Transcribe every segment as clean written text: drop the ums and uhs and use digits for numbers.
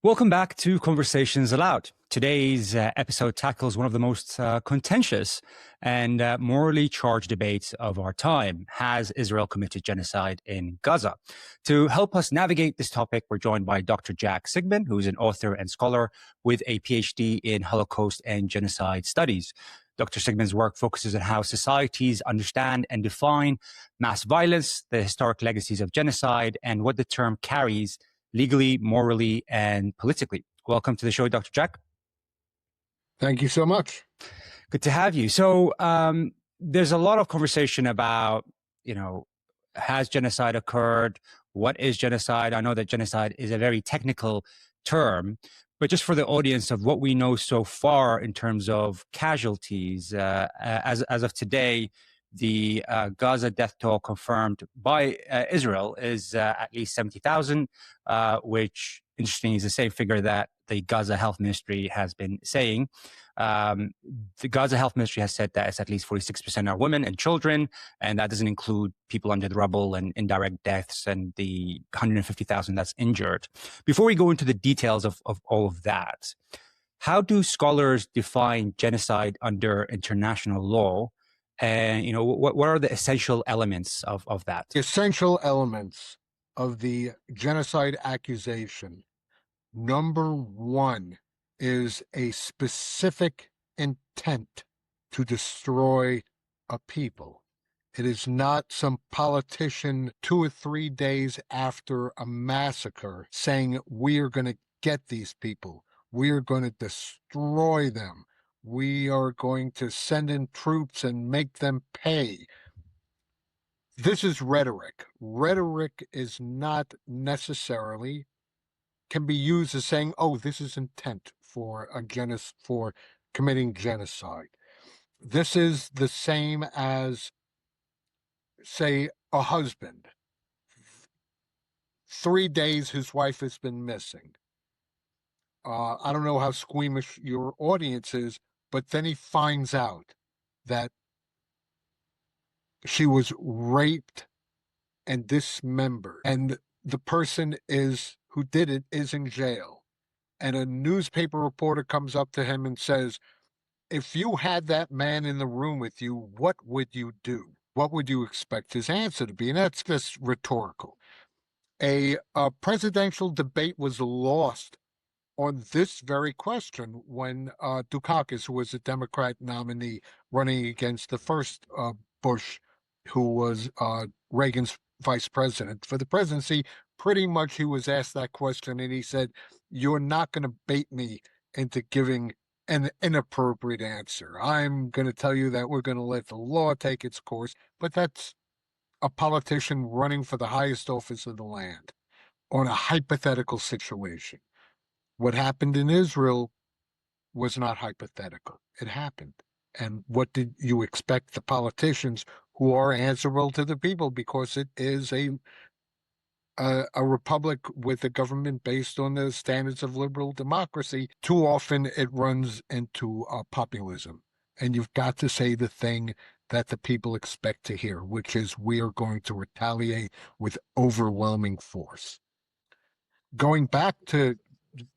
Welcome back to Conversations Aloud. Today's episode tackles one of the most contentious and morally charged debates of our time. Has Israel committed genocide in Gaza? To help us navigate this topic, we're joined by Dr. Jack Sigman, who is an author and scholar with a PhD in Holocaust and genocide studies. Dr. Sigman's work focuses on how societies understand and define mass violence, the historic legacies of genocide, and what the term carries legally, morally, and politically. Welcome to the show, Dr. Jack. Thank you so much. Good to have you. So there's a lot of conversation about, has genocide occurred? What is genocide? I know that genocide is a very technical term, but just for the audience of what we know so far in terms of casualties, as of today, the Gaza death toll confirmed by Israel is at least 70,000, which, interestingly, is the same figure that the Gaza Health Ministry has been saying. The Gaza Health Ministry has said that it's at least 46% are women and children, and that doesn't include people under the rubble and indirect deaths and the 150,000 that's injured. Before we go into the details of all of that, how do scholars define genocide under international law? And, what are the essential elements of that? Essential elements of the genocide accusation. Number one is a specific intent to destroy a people. It is not some politician 2 or 3 days after a massacre saying, we are going to get these people. We are going to destroy them. We are going to send in troops and make them pay. This is rhetoric. Rhetoric is not necessarily, can be used as saying, oh, this is intent for committing genocide. This is the same as, say, a husband. 3 days his wife has been missing. I don't know how squeamish your audience is, but then he finds out that she was raped and dismembered, and the person who did it is in jail. And a newspaper reporter comes up to him and says, if you had that man in the room with you, what would you do? What would you expect his answer to be? And that's just rhetorical. A presidential debate was lost on this very question when Dukakis, who was a Democrat nominee running against the first Bush, who was Reagan's vice president for the presidency, pretty much he was asked that question and he said, you're not going to bait me into giving an inappropriate answer. I'm going to tell you that we're going to let the law take its course, but that's a politician running for the highest office of the land on a hypothetical situation. What happened in Israel was not hypothetical. It happened. And what did you expect the politicians who are answerable to the people, because it is a republic with a government based on the standards of liberal democracy? Too often it runs into populism. And you've got to say the thing that the people expect to hear, which is we are going to retaliate with overwhelming force. Going back to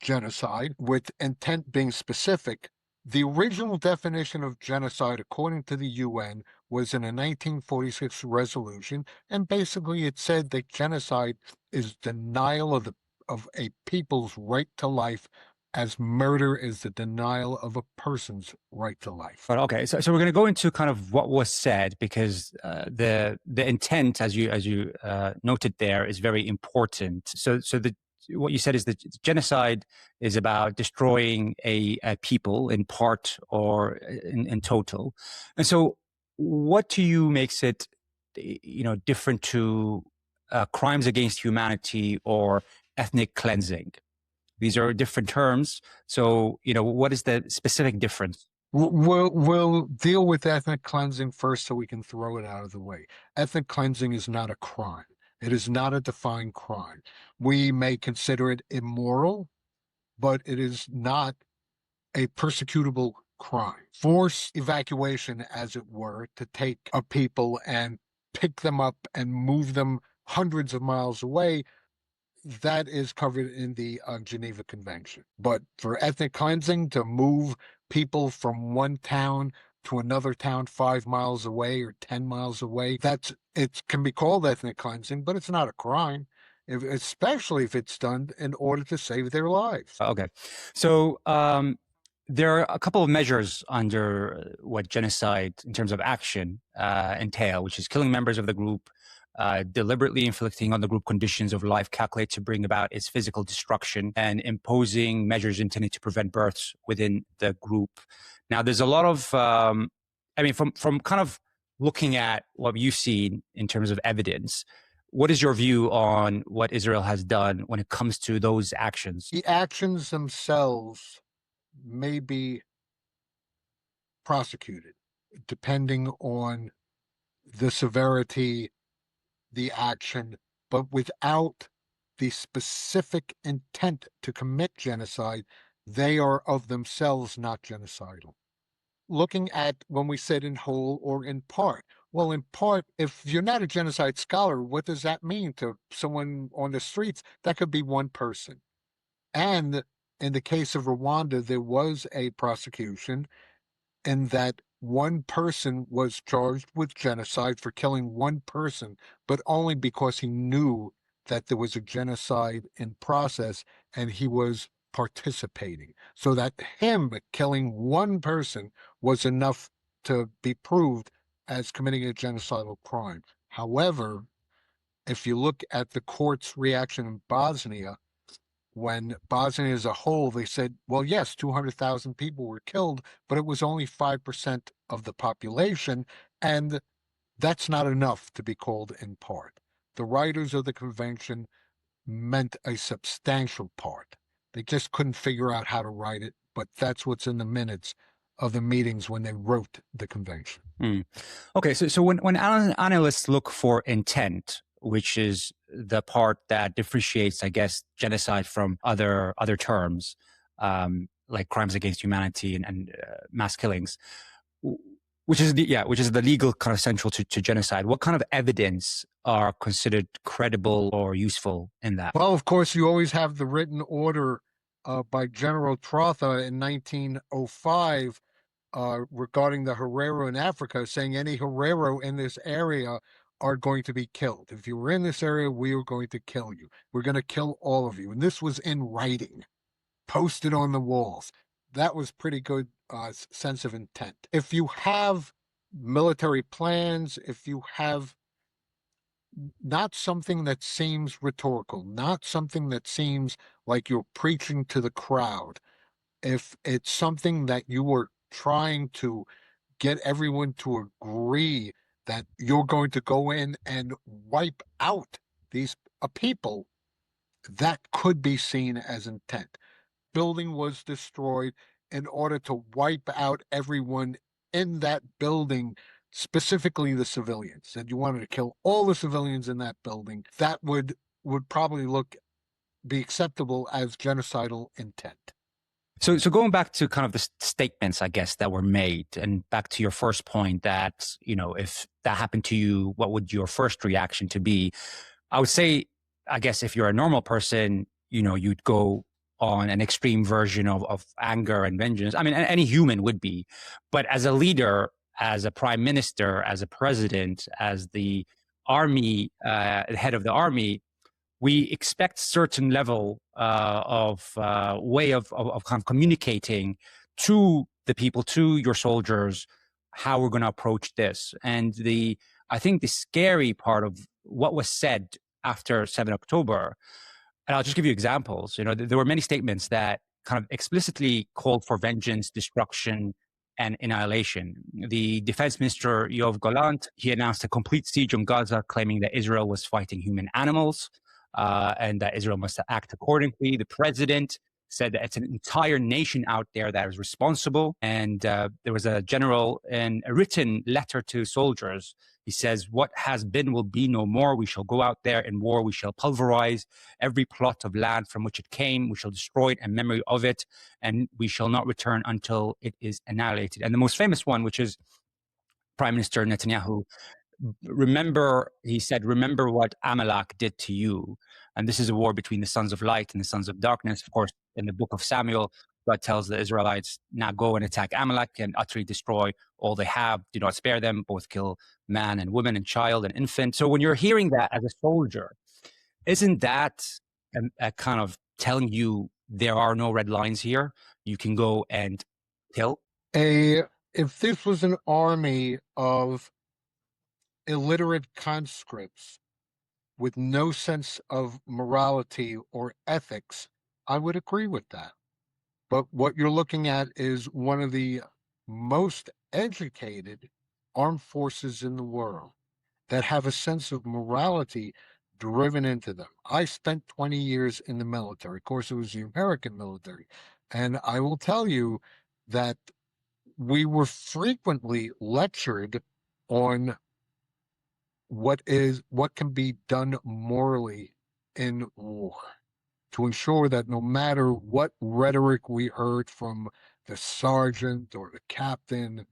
genocide, with intent being specific, the original definition of genocide, according to the UN, was in a 1946 resolution, and basically it said that genocide is denial of a people's right to life, as murder is the denial of a person's right to life. But okay, so we're going to go into kind of what was said, because the intent, as you noted there, is very important. So what you said is that genocide is about destroying a people in part or in total. And so what to you makes it, different to crimes against humanity or ethnic cleansing? These are different terms. So, what is the specific difference? We'll deal with ethnic cleansing first so we can throw it out of the way. Ethnic cleansing is not a crime. It is not a defined crime. We may consider it immoral, but it is not a persecutable crime. Forced evacuation, as it were, to take a people and pick them up and move them hundreds of miles away, that is covered in the Geneva Convention. But for ethnic cleansing, to move people from one town to another town 5 miles away or 10 miles away, it can be called ethnic cleansing, but it's not a crime, especially if it's done in order to save their lives. Okay. So there are a couple of measures under what genocide in terms of action entail, which is killing members of the group, deliberately inflicting on the group conditions of life calculated to bring about its physical destruction, and imposing measures intended to prevent births within the group. Now, there's a lot of, from kind of looking at what you've seen in terms of evidence, what is your view on what Israel has done when it comes to those actions? The actions themselves may be prosecuted depending on the severity, the action, but without the specific intent to commit genocide, they are of themselves not genocidal. Looking at when we said in whole or in part. Well, in part, if you're not a genocide scholar, what does that mean to someone on the streets? That could be one person. And in the case of Rwanda, there was a prosecution in that one person was charged with genocide for killing one person, but only because he knew that there was a genocide in process and he was participating. So that him killing one person was enough to be proved as committing a genocidal crime. However, if you look at the court's reaction in Bosnia, when Bosnia as a whole, they said, well, yes, 200,000 people were killed, but it was only 5% of the population, and that's not enough to be called in part. The writers of the convention meant a substantial part. They just couldn't figure out how to write it, but that's what's in the minutes of the meetings when they wrote the convention. Okay, so when analysts look for intent, which is the part that differentiates, I guess, genocide from other terms, like crimes against humanity and mass killings, which is the legal kind of central to genocide. What kind of evidence are considered credible or useful in that? Well, of course, you always have the written order by General Trotha in 1905 regarding the Herero in Africa, saying any Herero in this area are going to be killed. If you were in this area, we are going to kill you. We're going to kill all of you. And this was in writing, posted on the walls. That was pretty good sense of intent. If you have military plans, if you have not something that seems rhetorical, not something that seems like you're preaching to the crowd, if it's something that you were trying to get everyone to agree that you're going to go in and wipe out these people, that could be seen as intent. Building was destroyed in order to wipe out everyone in that building, specifically the civilians. And you wanted to kill all the civilians in that building. That would probably be acceptable as genocidal intent. So going back to kind of the statements, I guess, that were made, and back to your first point that, if that happened to you, what would your first reaction to be? I would say, I guess, if you're a normal person, you'd go on an extreme version of anger and vengeance. I mean, any human would be. But as a leader, as a prime minister, as a president, as the army, head of the army, we expect certain level of way of kind of communicating to the people, to your soldiers, how we're going to approach this. And I think the scary part of what was said after 7 October, and I'll just give you examples. There were many statements that kind of explicitly called for vengeance, destruction, and annihilation. The defense minister, Yoav Gallant, he announced a complete siege on Gaza, claiming that Israel was fighting human animals. And that Israel must act accordingly. The president said that it's an entire nation out there that is responsible. And there was a general in a written letter to soldiers. He says, what has been will be no more. We shall go out there in war. We shall pulverize every plot of land from which it came. We shall destroy it in memory of it. And we shall not return until it is annihilated. And the most famous one, which is Prime Minister Netanyahu, remember, he said, remember what Amalek did to you. And this is a war between the sons of light and the sons of darkness. Of course, in the book of Samuel, God tells the Israelites, now go and attack Amalek and utterly destroy all they have. Do not spare them, both kill man and woman and child and infant. So when you're hearing that as a soldier, isn't that a kind of telling you there are no red lines here? You can go and kill? If this was an army of illiterate conscripts with no sense of morality or ethics, I would agree with that. But what you're looking at is one of the most educated armed forces in the world that have a sense of morality driven into them. I spent 20 years in the military. Of course, it was the American military. And I will tell you that we were frequently lectured on what can be done morally in war to ensure that no matter what rhetoric we heard from the sergeant or the captain,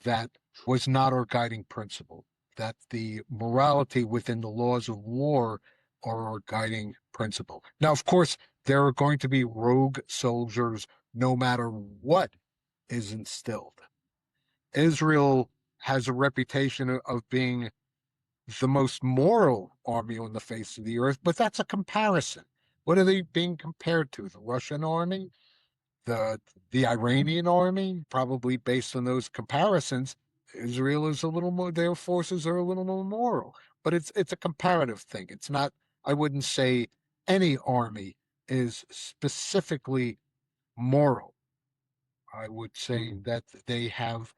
that was not our guiding principle, that the morality within the laws of war are our guiding principle. Now, of course, there are going to be rogue soldiers no matter what is instilled. Israel has a reputation of being the most moral army on the face of the earth, but that's a comparison. What are they being compared to? The Russian army, the Iranian army? Probably based on those comparisons, Israel is a little more. Their forces are a little more moral, but it's a comparative thing. It's not. I wouldn't say any army is specifically moral. I would say that they have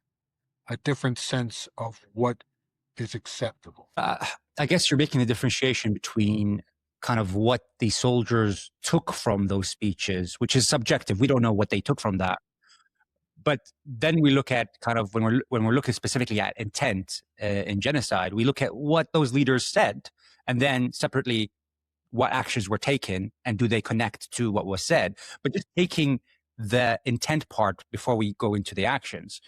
a different sense of what is acceptable. I guess you're making the differentiation between kind of what the soldiers took from those speeches, which is subjective. We don't know what they took from that. But then we look at kind of when we're looking specifically at intent in genocide, we look at what those leaders said, and then separately what actions were taken and do they connect to what was said. But just taking the intent part before we go into the actions,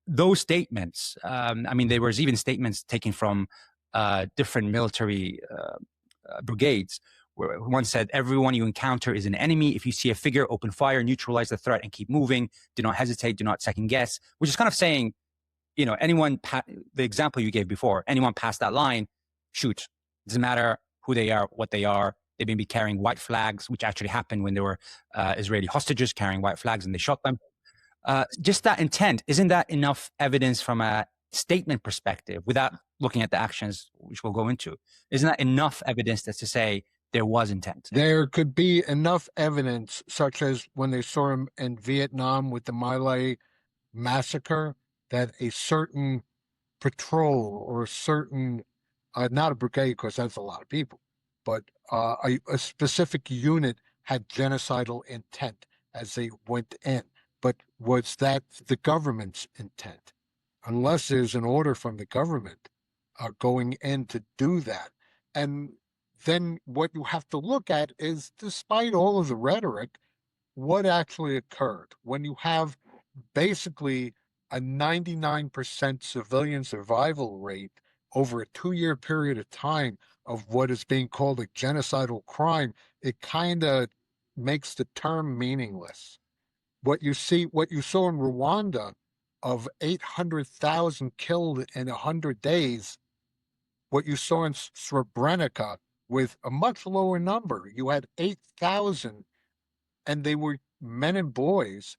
those statements, I mean, there was even statements taken from different military brigades, where one said, everyone you encounter is an enemy. If you see a figure, open fire, neutralize the threat, and keep moving. Do not hesitate. Do not second guess. Which is kind of saying, you know, the example you gave before, anyone past that line, shoot. Doesn't matter who they are, what they are. They may be carrying white flags, which actually happened when there were Israeli hostages carrying white flags and they shot them. Just that intent, isn't that enough evidence from a statement perspective without looking at the actions, which we'll go into? Isn't that enough evidence to say there was intent? There could be enough evidence, such as when they saw him in Vietnam with the My Lai massacre, that a certain patrol or a certain, not a brigade, because that's a lot of people, but a specific unit had genocidal intent as they went in. But was that the government's intent? Unless there's an order from the government going in to do that. And then what you have to look at is, despite all of the rhetoric, what actually occurred when you have basically a 99% civilian survival rate over a 2-year period of time of what is being called a genocidal crime. It kind of makes the term meaningless. What you saw in Rwanda of 800,000 killed in 100 days, what you saw in Srebrenica with a much lower number. You had 8,000, and they were men and boys,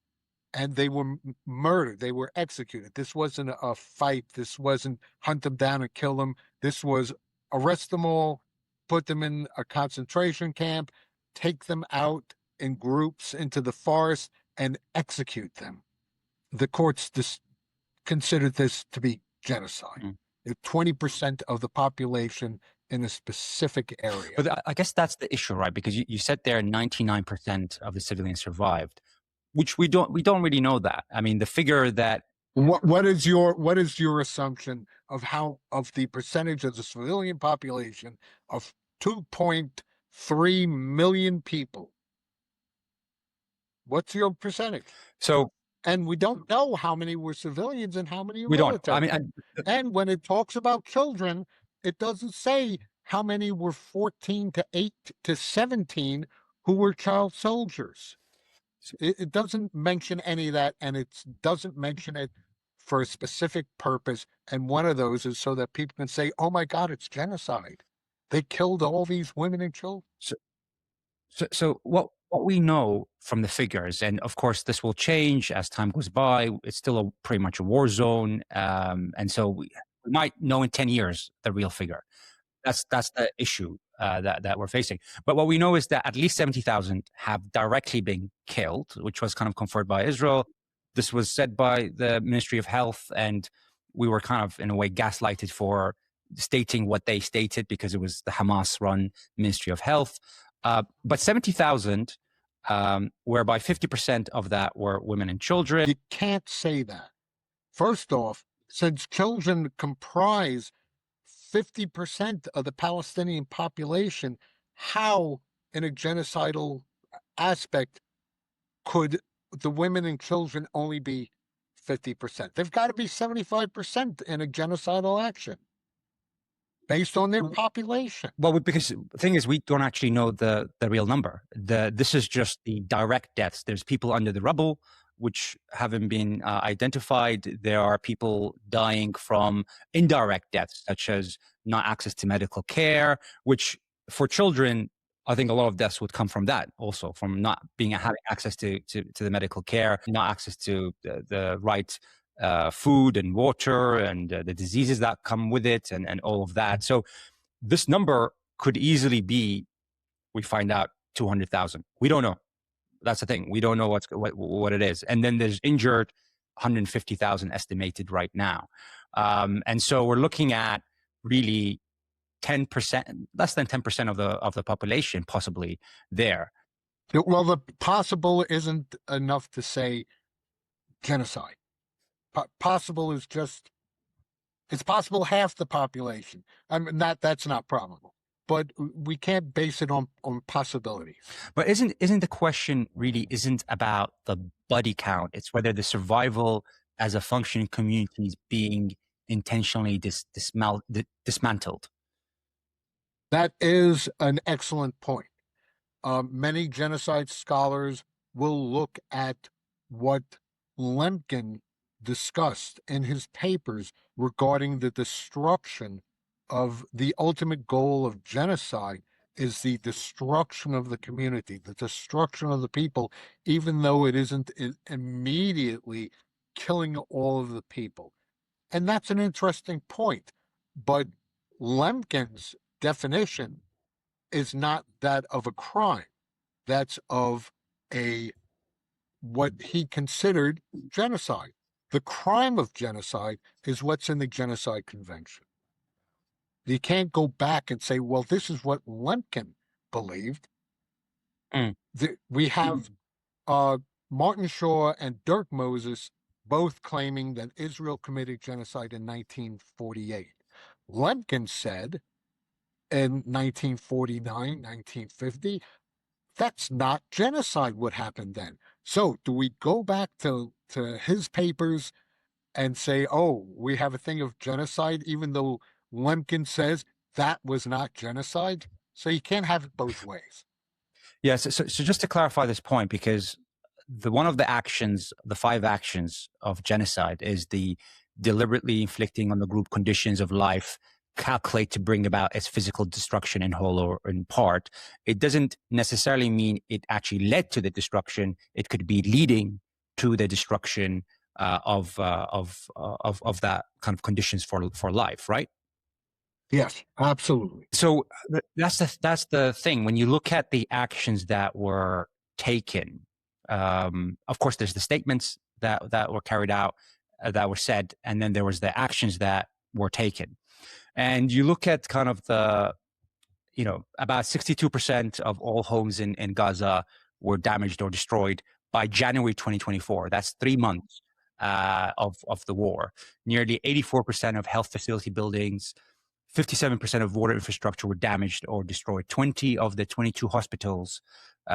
and they were murdered. They were executed. This wasn't a fight. This wasn't hunt them down and kill them. This was arrest them all, put them in a concentration camp, take them out in groups into the forest, and execute them. The courts considered this to be genocide. 20% of the population in a specific area. But I guess that's the issue, right? Because you said there 99% of the civilians survived, which we don't really know that. I mean, the figure that what is your assumption of the percentage of the civilian population of 2.3 million people? What's your percentage? So And we don't know how many were civilians and how many were We don't. I military. mean, And when it talks about children, it doesn't say how many were 14 to 8 to 17 who were child soldiers. It doesn't mention any of that, and it doesn't mention it for a specific purpose. And one of those is so that people can say, oh my God, it's genocide. They killed all these women and children. so what we know from the figures, and of course this will change as time goes by. It's still pretty much a war zone, and so we might know in 10 years the real figure. That's the issue that we're facing. But what we know is that at least 70,000 have directly been killed, which was kind of confirmed by Israel. This was said by the Ministry of Health, and we were kind of in a way gaslighted for stating what they stated because it was the Hamas-run Ministry of Health. But 70,000, whereby 50% of that were women and children. You can't say that. First off, since children comprise 50% of the Palestinian population, how in a genocidal aspect could the women and children only be 50%? They've got to be 75% in a genocidal action based on their population. Well, because the thing is, we don't actually know the real number. This is just the direct deaths. There's people under the rubble, which haven't been identified. There are people dying from indirect deaths, such as not access to medical care, which for children, I think a lot of deaths would come from that also, from not having access to the medical care, not access to the right food and water, and the diseases that come with it, and all of that. So this number could easily be, we find out, 200,000. We don't know. That's the thing. We don't know what it is. And then there's injured, 150,000 estimated right now. And so we're looking at really 10%, less than 10% of the population possibly there. Well, the possible isn't enough to say genocide. Possible is just, it's possible half the population. I mean, that's not probable, but we can't base it on possibilities. But isn't the question really isn't about the body count? It's whether the survival as a functioning community is being intentionally dismantled. That is an excellent point. Many genocide scholars will look at what Lemkin discussed in his papers regarding the destruction of the ultimate goal of genocide is the destruction of the community, the destruction of the people, even though it isn't immediately killing all of the people. And that's an interesting point. But Lemkin's definition is not that of a crime. That's of what he considered genocide. The crime of genocide is what's in the Genocide Convention. You can't go back and say, well, this is what Lemkin believed. We have Martin Shaw and Dirk Moses both claiming that Israel committed genocide in 1948. Lemkin said in 1949, 1950, that's not genocide what happened then. So do we go back to his papers and say, oh, we have a thing of genocide, even though Lemkin says that was not genocide? So you can't have it both ways. Yes. So just to clarify this point, because one of the actions, the 5 actions of genocide, is the deliberately inflicting on the group conditions of life calculate to bring about its physical destruction in whole or in part. It doesn't necessarily mean it actually led to the destruction. It could be leading to the destruction of that kind of conditions for life, right? Yes, absolutely. So that's the thing. When you look at the actions that were taken, of course, there's the statements that were carried out, that were said, and then there was the actions that were taken. And you look at kind of about 62% of all homes in Gaza were damaged or destroyed by January 2024. That's 3 months of the war. Nearly 84% of health facility buildings, 57% of water infrastructure were damaged or destroyed. 20 of the 22 hospitals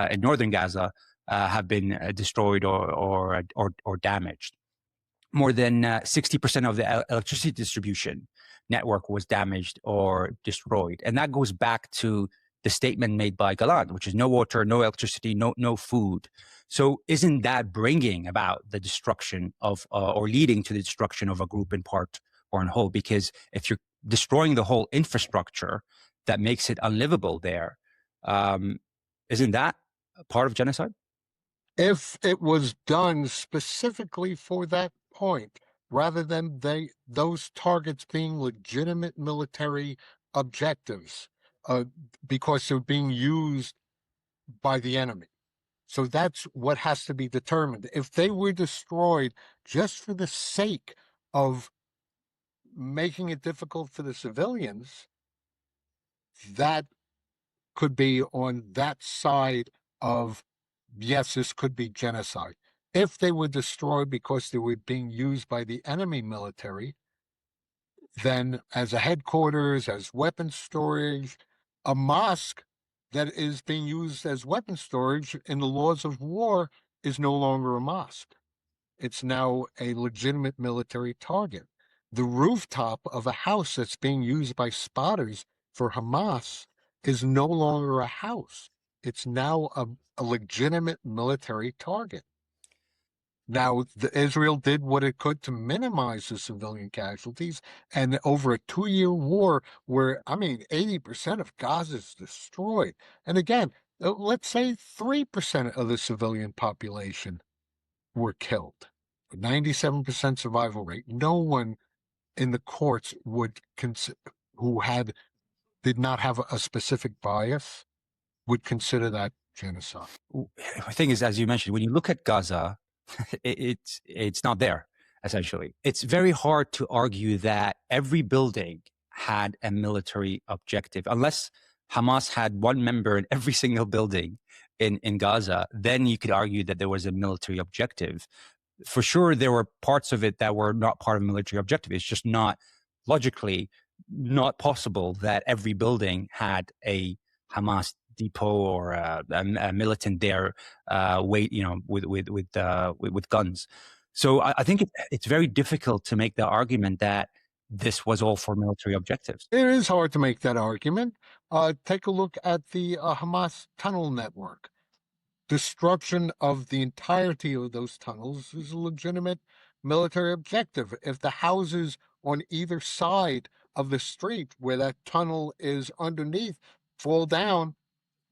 in northern Gaza have been destroyed or damaged. More than 60% of the electricity distribution network was damaged or destroyed. And that goes back to the statement made by Gallant, which is no water, no electricity, no food. So isn't that bringing about the destruction of, or leading to the destruction of a group in part or in whole? Because if you're destroying the whole infrastructure that makes it unlivable there, isn't that part of genocide? If it was done specifically for that point, rather than those targets being legitimate military objectives, because they're being used by the enemy. So that's what has to be determined. If they were destroyed just for the sake of making it difficult for the civilians, that could be on that side of, yes, this could be genocide. If they were destroyed because they were being used by the enemy military, then as a headquarters, as weapon storage, a mosque that is being used as weapon storage in the laws of war is no longer a mosque. It's now a legitimate military target. The rooftop of a house that's being used by spotters for Hamas is no longer a house. It's now a legitimate military target. Now, Israel did what it could to minimize the civilian casualties, and over a 2-year war where, 80% of Gaza is destroyed. And again, let's say 3% of the civilian population were killed. 97% survival rate. No one in the courts would who did not have a specific bias would consider that genocide. The thing is, as you mentioned, when you look at Gaza, it's not there, essentially. It's very hard to argue that every building had a military objective. Unless Hamas had one member in every single building in Gaza, then you could argue that there was a military objective. For sure, there were parts of it that were not part of a military objective. It's just not logically not possible that every building had a Hamas depot or a militant there, with guns. So I think it's very difficult to make the argument that this was all for military objectives. It is hard to make that argument. Take a look at the Hamas tunnel network. Destruction of the entirety of those tunnels is a legitimate military objective. If the houses on either side of the street where that tunnel is underneath fall down,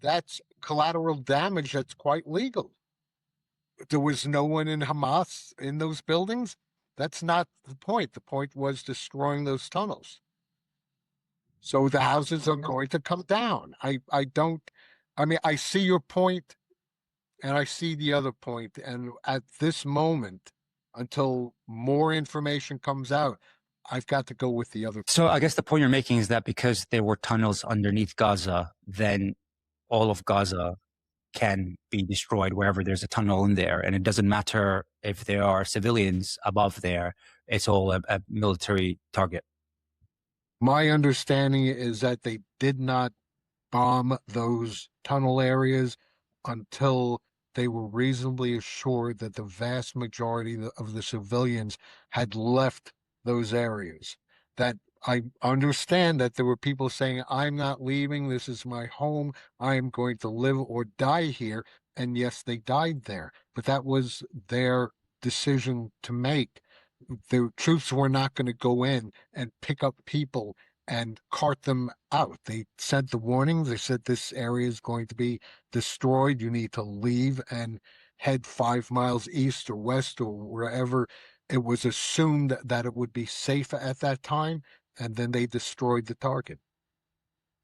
that's collateral damage that's quite legal. There was no one in Hamas in those buildings. That's not the point. The point was destroying those tunnels. So the houses are going to come down. I see your point and I see the other point. And at this moment, until more information comes out, I've got to go with the other. So I guess the point you're making is that because there were tunnels underneath Gaza, then all of Gaza can be destroyed wherever there's a tunnel in there. And it doesn't matter if there are civilians above there. It's all a military target. My understanding is that they did not bomb those tunnel areas until they were reasonably assured that the vast majority of the civilians had left those areas. That I understand that there were people saying, I'm not leaving, this is my home, I am going to live or die here. And yes, they died there, but that was their decision to make. The troops were not going to go in and pick up people and cart them out. They sent the warning. They said this area is going to be destroyed. You need to leave and head 5 miles east or west or wherever. It was assumed that it would be safe at that time, and then they destroyed the target.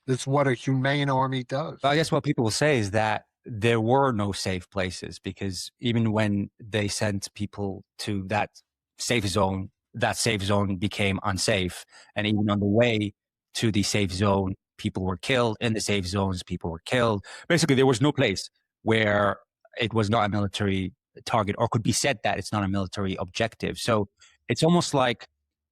That's what a humane army does. But I guess what people will say is that there were no safe places, because even when they sent people to that safe zone became unsafe. And even on the way to the safe zone, people were killed. In the safe zones, people were killed. Basically, there was no place where it was not a military target or could be said that it's not a military objective. So it's almost like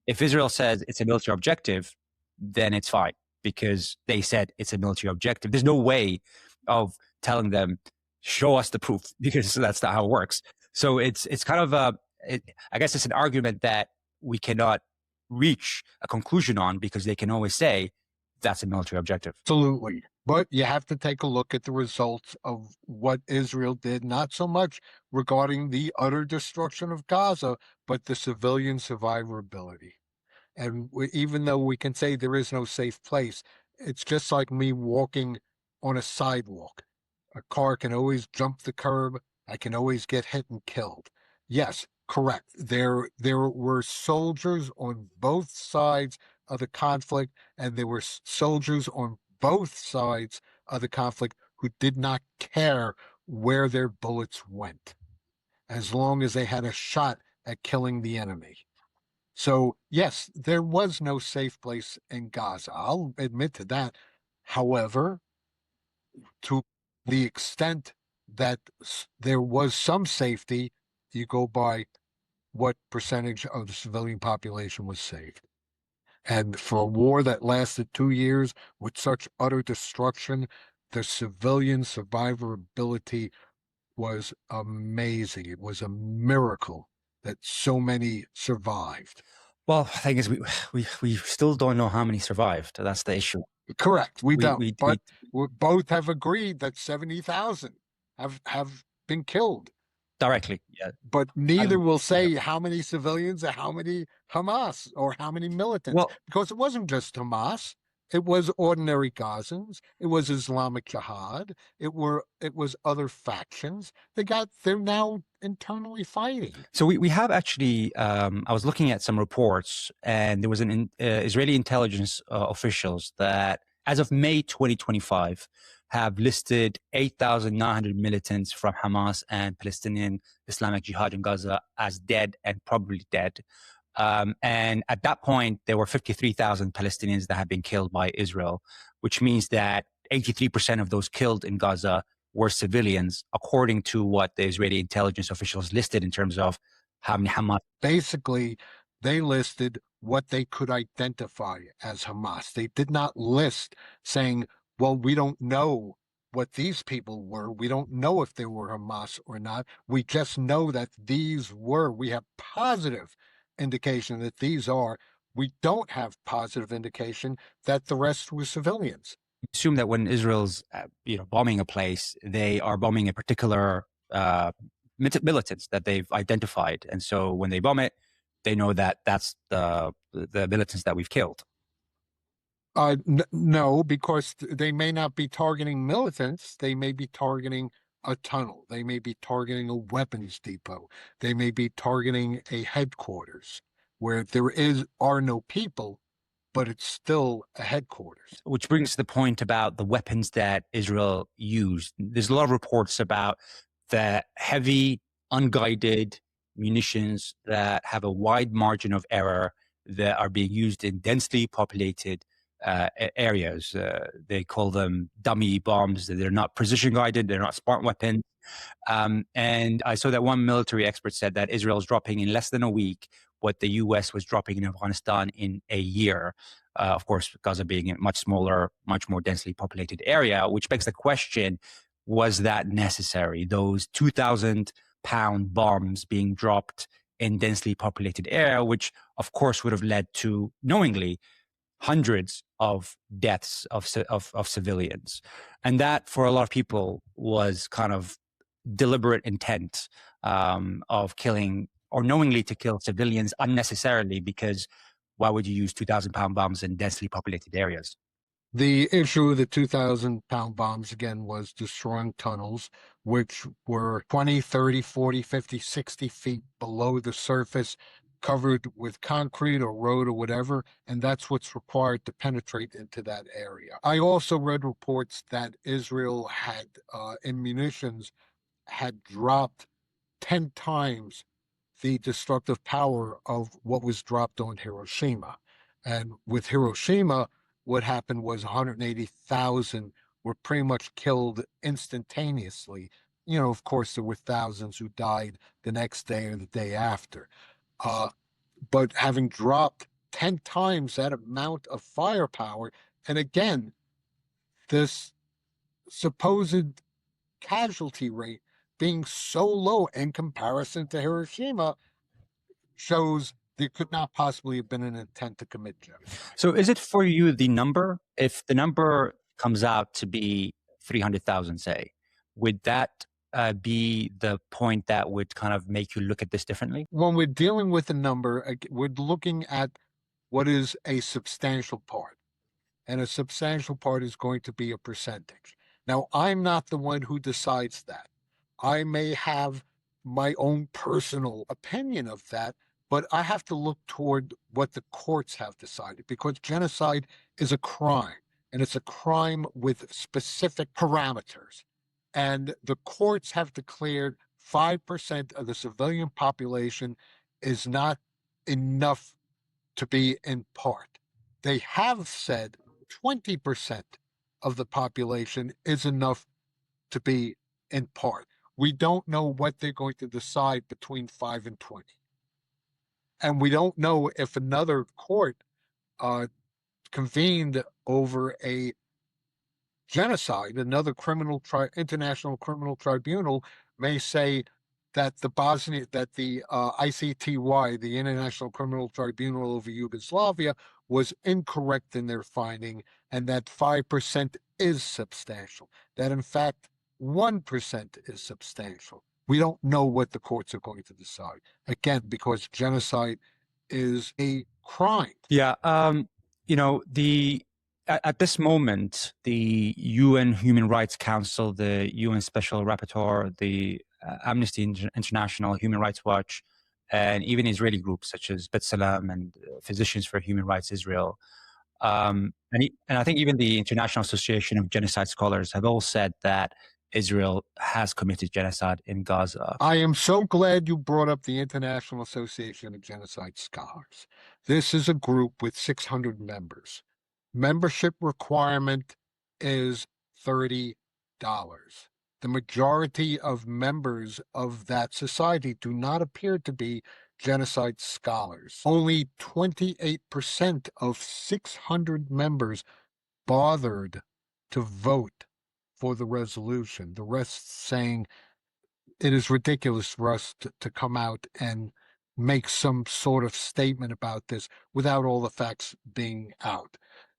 if Israel says it's a military objective, then it's fine because they said it's a military objective. There's no way of telling them show us the proof, because that's not how it works. So it's kind of I guess it's an argument that we cannot reach a conclusion on, because they can always say that's a military objective. Absolutely. But you have to take a look at the results of what Israel did, not so much regarding the utter destruction of Gaza, but the civilian survivability. And even though we can say there is no safe place, it's just like me walking on a sidewalk. A car can always jump the curb. I can always get hit and killed. Yes, correct. There were soldiers on both sides of the conflict, and there were soldiers on both sides of the conflict who did not care where their bullets went, as long as they had a shot at killing the enemy. So, yes, there was no safe place in Gaza. I'll admit to that. However, to the extent that there was some safety, you go by what percentage of the civilian population was saved. And for a war that lasted 2 years with such utter destruction, the civilian survivability was amazing. It was a miracle that so many survived. Well, the thing is, we still don't know how many survived. That's the issue. Correct. We don't. We But we both have agreed that 70,000 have been killed. directly, yeah. But neither will say how many civilians or how many Hamas or how many militants. Well, Because it wasn't just Hamas. It was ordinary Gazans. It was Islamic Jihad. It was other factions. They're now internally fighting. so we have actually, I was looking at some reports, and there was an Israeli intelligence officials that, as of May 2025, have listed 8,900 militants from Hamas and Palestinian Islamic Jihad in Gaza as dead and probably dead. And at that point, there were 53,000 Palestinians that had been killed by Israel, which means that 83% of those killed in Gaza were civilians, according to what the Israeli intelligence officials listed in terms of how many Hamas. Basically, they listed what they could identify as Hamas. They did not list saying, well, we don't know what these people were. We don't know if they were Hamas or not. We just know that these were. We have positive indication that these are. We don't have positive indication that the rest were civilians. Assume that when Israel's bombing a place, they are bombing a particular militants that they've identified, and so when they bomb it, they know that that's the militants that we've killed. No, because they may not be targeting militants. They may be targeting a tunnel. They may be targeting a weapons depot. They may be targeting a headquarters where are no people, but it's still a headquarters. Which brings to the point about the weapons that Israel used. There's a lot of reports about the heavy, unguided munitions that have a wide margin of error that are being used in densely populated areas. They call them dummy bombs. They're not precision guided. They're not smart weapons. And I saw that one military expert said that Israel is dropping in less than a week what the U.S. was dropping in Afghanistan in a year. Of course, Gaza being a much smaller, much more densely populated area, which begs the question, was that necessary? Those 2,000-pound bombs being dropped in densely populated area, which of course would have led to, knowingly, hundreds of deaths of civilians. And that, for a lot of people, was kind of deliberate intent of killing, or knowingly to kill civilians unnecessarily, because why would you use 2,000-pound bombs in densely populated areas? The issue of the 2,000-pound bombs, again, was destroying tunnels, which were 20, 30, 40, 50, 60 feet below the surface, covered with concrete or road or whatever, and that's what's required to penetrate into that area. I also read reports that Israel had, in munitions, had dropped 10 times the destructive power of what was dropped on Hiroshima. And with Hiroshima, what happened was 180,000 were pretty much killed instantaneously. Of course, there were thousands who died the next day or the day after. But having dropped 10 times that amount of firepower, and again, this supposed casualty rate being so low in comparison to Hiroshima shows there could not possibly have been an intent to commit genocide. So is it for you the number? If the number comes out to be 300,000, say, would that be the point that would kind of make you look at this differently? When we're dealing with a number, we're looking at what is a substantial part. And a substantial part is going to be a percentage. Now, I'm not the one who decides that. I may have my own personal opinion of that, but I have to look toward what the courts have decided, because genocide is a crime, and it's a crime with specific parameters. And the courts have declared 5% of the civilian population is not enough to be in part. They have said 20% of the population is enough to be in part. We don't know what they're going to decide between 5 and 20. And we don't know if another court convened over a genocide, another international criminal tribunal may say that the ICTY, the International Criminal Tribunal over Yugoslavia, was incorrect in their finding, and that 5% is substantial. That in fact 1% is substantial. We don't know what the courts are going to decide. Again, because genocide is a crime. Yeah. At this moment, the UN Human Rights Council, the UN Special Rapporteur, the Amnesty International, Human Rights Watch, and even Israeli groups such as B'Tselem and Physicians for Human Rights Israel, and I think even the International Association of Genocide Scholars have all said that Israel has committed genocide in Gaza. I am so glad you brought up the International Association of Genocide Scholars. This is a group with 600 members. Membership requirement is $30. The majority of members of that society do not appear to be genocide scholars. Only 28% of 600 members bothered to vote for the resolution. The rest saying it is ridiculous for us to come out and make some sort of statement about this without all the facts being out.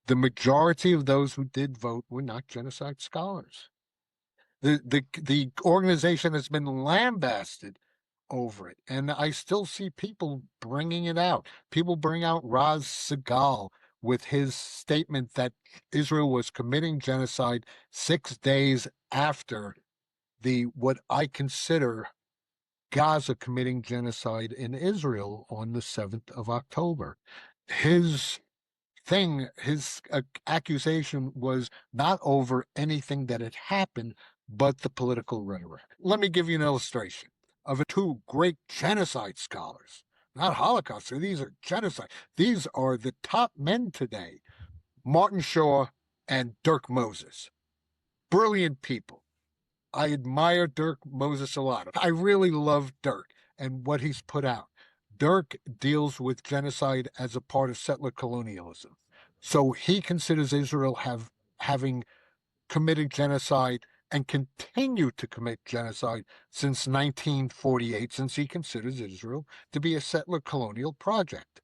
The majority of those who did vote were not genocide scholars. The organization has been lambasted over it, and I still see people bringing it out. People bring out Raz Segal with his statement that Israel was committing genocide 6 days after what I consider Gaza committing genocide in Israel on the 7th of October. His accusation was not over anything that had happened, but the political rhetoric. Let me give you an illustration of two great genocide scholars, not Holocaust. These are genocide. These are the top men today, Martin Shaw and Dirk Moses. Brilliant people. I admire Dirk Moses a lot. I really love Dirk and what he's put out. Dirk deals with genocide as a part of settler colonialism. So he considers Israel having committed genocide and continued to commit genocide since 1948, since he considers Israel to be a settler colonial project.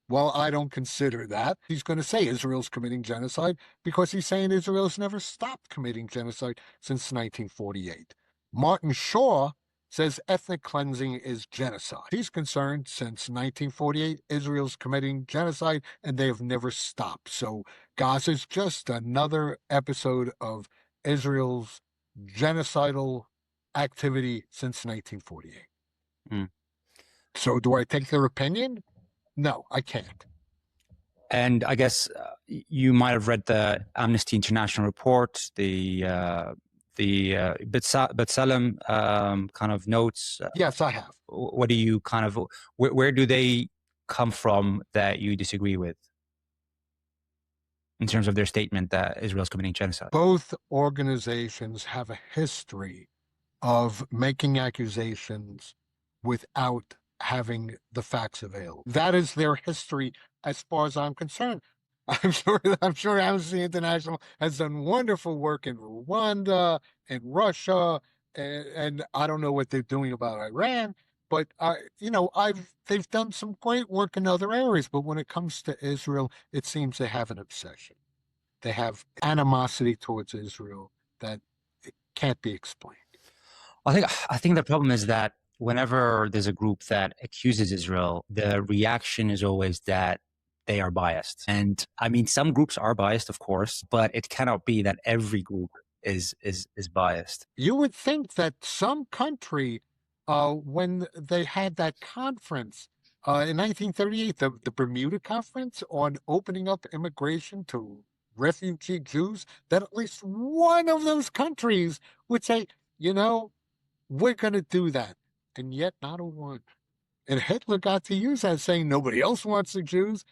Well, I don't consider that. He's going to say Israel's committing genocide because he's saying Israel's never stopped committing genocide since 1948. Martin Shaw says ethnic cleansing is genocide. He's concerned since 1948, Israel's committing genocide and they have never stopped. So Gaza's just another episode of Israel's genocidal activity since 1948. Mm. So do I take their opinion? No, I can't. And I guess you might have read the Amnesty International report, the B'Tselem kind of notes. Yes, I have. What do you kind of, where do they come from that you disagree with in terms of their statement that Israel's committing genocide? Both organizations have a history of making accusations without having the facts available. That is their history as far as I'm concerned. I'm sure Amnesty International has done wonderful work in Rwanda and Russia, and I don't know what they're doing about Iran, but they've done some great work in other areas. But when it comes to Israel, it seems they have an obsession. They have animosity towards Israel that it can't be explained. I think the problem is that whenever there's a group that accuses Israel, the reaction is always that they are biased. And I mean, some groups are biased, of course, but it cannot be that every group is biased. You would think that some country, when they had that conference in 1938, the Bermuda Conference on opening up immigration to refugee Jews, that at least one of those countries would say, you know, we're going to do that. And yet, not a one. And Hitler got to use that, saying nobody else wants the Jews.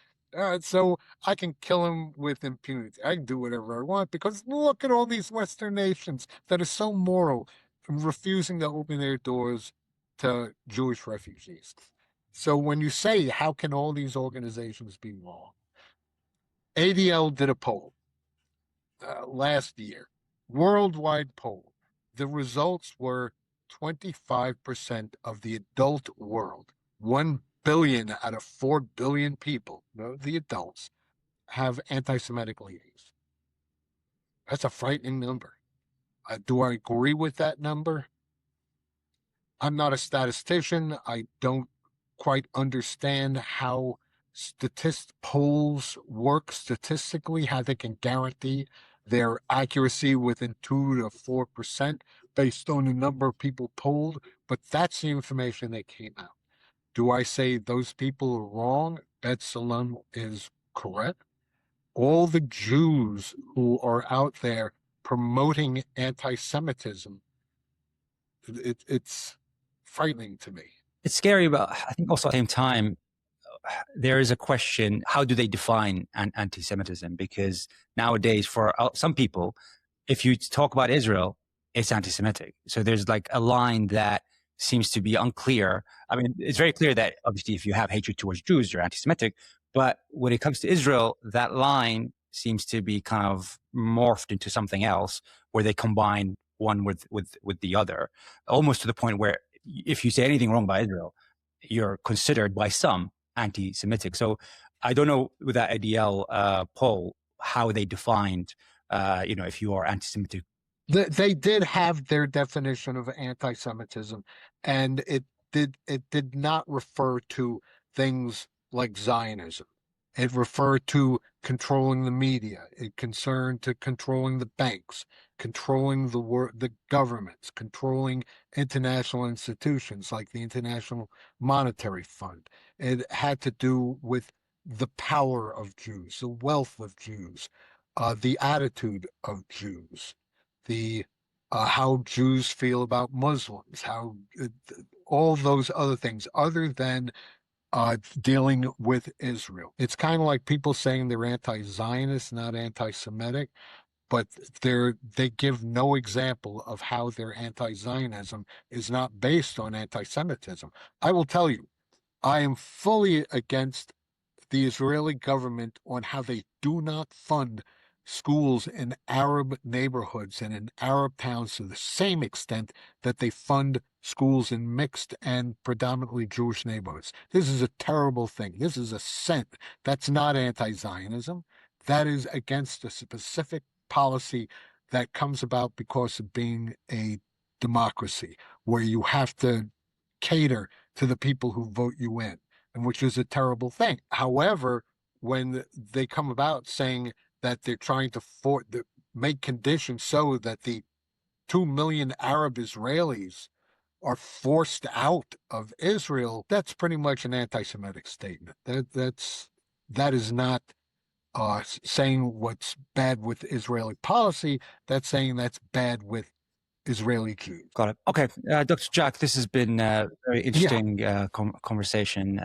So I can kill him with impunity. I can do whatever I want because look at all these Western nations that are so moral and refusing to open their doors to Jewish refugees. So when you say, how can all these organizations be wrong? ADL did a poll last year, worldwide poll. The results were 25% of the adult world, 1 billion out of 4 billion people, the adults, have anti Semitic leanings. That's a frightening number. Do I agree with that number? I'm not a statistician. I don't quite understand how polls work statistically, how they can guarantee their accuracy within 2 to 4% based on the number of people polled, but that's the information that came out. Do I say those people are wrong? Salem is correct. All the Jews who are out there promoting anti-Semitism, it's frightening to me. It's scary, but I think also at the same time, there is a question: how do they define anti-Semitism? Because nowadays, for some people, if you talk about Israel, it's anti-Semitic. So there's like a line that seems to be unclear. I mean, it's very clear that obviously, if you have hatred towards Jews, you're anti-Semitic. But when it comes to Israel, that line seems to be kind of morphed into something else, where they combine one with the other, almost to the point where if you say anything wrong about Israel, you're considered by some anti-Semitic. So I don't know with that ADL poll how they defined, if you are anti-Semitic. They did have their definition of anti-Semitism, and it did not refer to things like Zionism. It referred to controlling the media. It concerned to controlling the banks, controlling the governments, controlling international institutions like the International Monetary Fund. It had to do with the power of Jews, the wealth of Jews, the attitude of Jews, the how Jews feel about Muslims, how all those other things, other than dealing with Israel. It's kind of like people saying they're anti-Zionist, not anti-Semitic, but they give no example of how their anti-Zionism is not based on anti-Semitism. I will tell you, I am fully against the Israeli government on how they do not fund schools in Arab neighborhoods and in Arab towns to the same extent that they fund schools in mixed and predominantly Jewish neighborhoods. This is a terrible thing. This is a sin. That's not anti-Zionism. That is against a specific policy that comes about because of being a democracy, where you have to cater to the people who vote you in, and which is a terrible thing. However, when they come about saying that they're trying to make conditions so that the 2 million Arab Israelis are forced out of Israel, that's pretty much an anti-Semitic statement. That is not saying what's bad with Israeli policy. That's saying that's bad with Israeli Jews. Got it. Okay, Dr. Jack, this has been a very interesting conversation.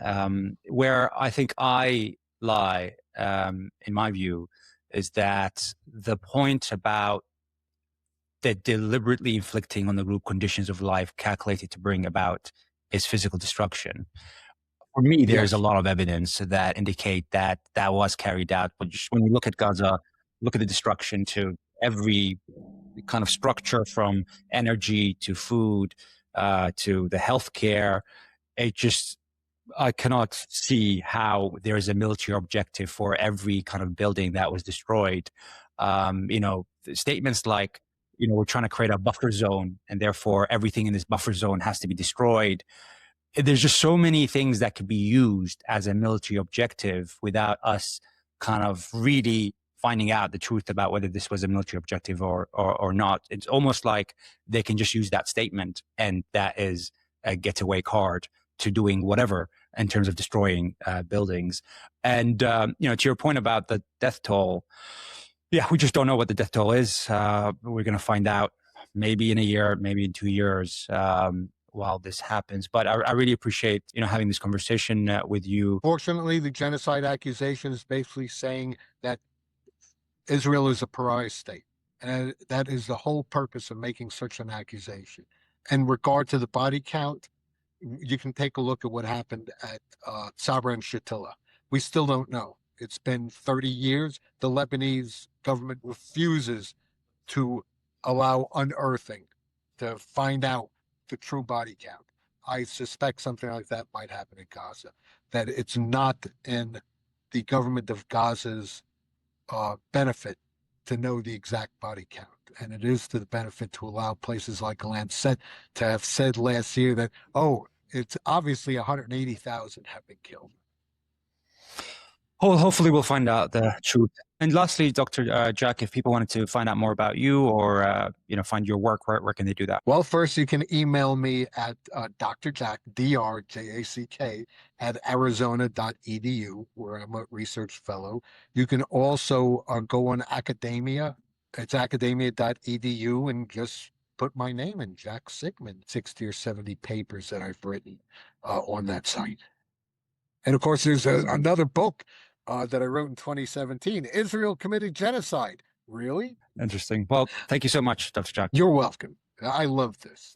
Where I think I lie, in my view, is that the point about the deliberately inflicting on the group conditions of life calculated to bring about is physical destruction. for me, there's a Yes. lot of evidence that indicate that that was carried out. But just when you look at Gaza, look at the destruction to every kind of structure, from energy to food to the healthcare. It just, I cannot see how there is a military objective for every kind of building that was destroyed. Statements like, we're trying to create a buffer zone and therefore everything in this buffer zone has to be destroyed. There's just so many things that could be used as a military objective without us kind of really finding out the truth about whether this was a military objective or not. It's almost like they can just use that statement, and that is a getaway card to doing whatever in terms of destroying buildings. And to your point about the death toll, yeah, we just don't know what the death toll is. We're going to find out maybe in a year, maybe in 2 years. While this happens. But I really appreciate, having this conversation with you. Fortunately, the genocide accusation is basically saying that Israel is a pariah state. And that is the whole purpose of making such an accusation. In regard to the body count, you can take a look at what happened at Sabra and Shatila. We still don't know. It's been 30 years. The Lebanese government refuses to allow unearthing to find out the true body count. I suspect something like that might happen in Gaza, that it's not in the government of Gaza's benefit to know the exact body count. And it is to the benefit to allow places like Lancet to have said last year that, oh, it's obviously 180,000 have been killed. Hopefully we'll find out the truth. And lastly, Dr. Jack, if people wanted to find out more about you or, find your work, where can they do that? Well, first you can email me at Dr. Jack, DRJACK, at arizona.edu, where I'm a research fellow. You can also go on academia. It's academia.edu, and just put my name in, Jack Sigman, 60 or 70 papers that I've written on that site. And of course, there's another book that I wrote in 2017, Israel Committed Genocide. Really? Interesting. Well, thank you so much, Dr. Jack. You're welcome. I love this.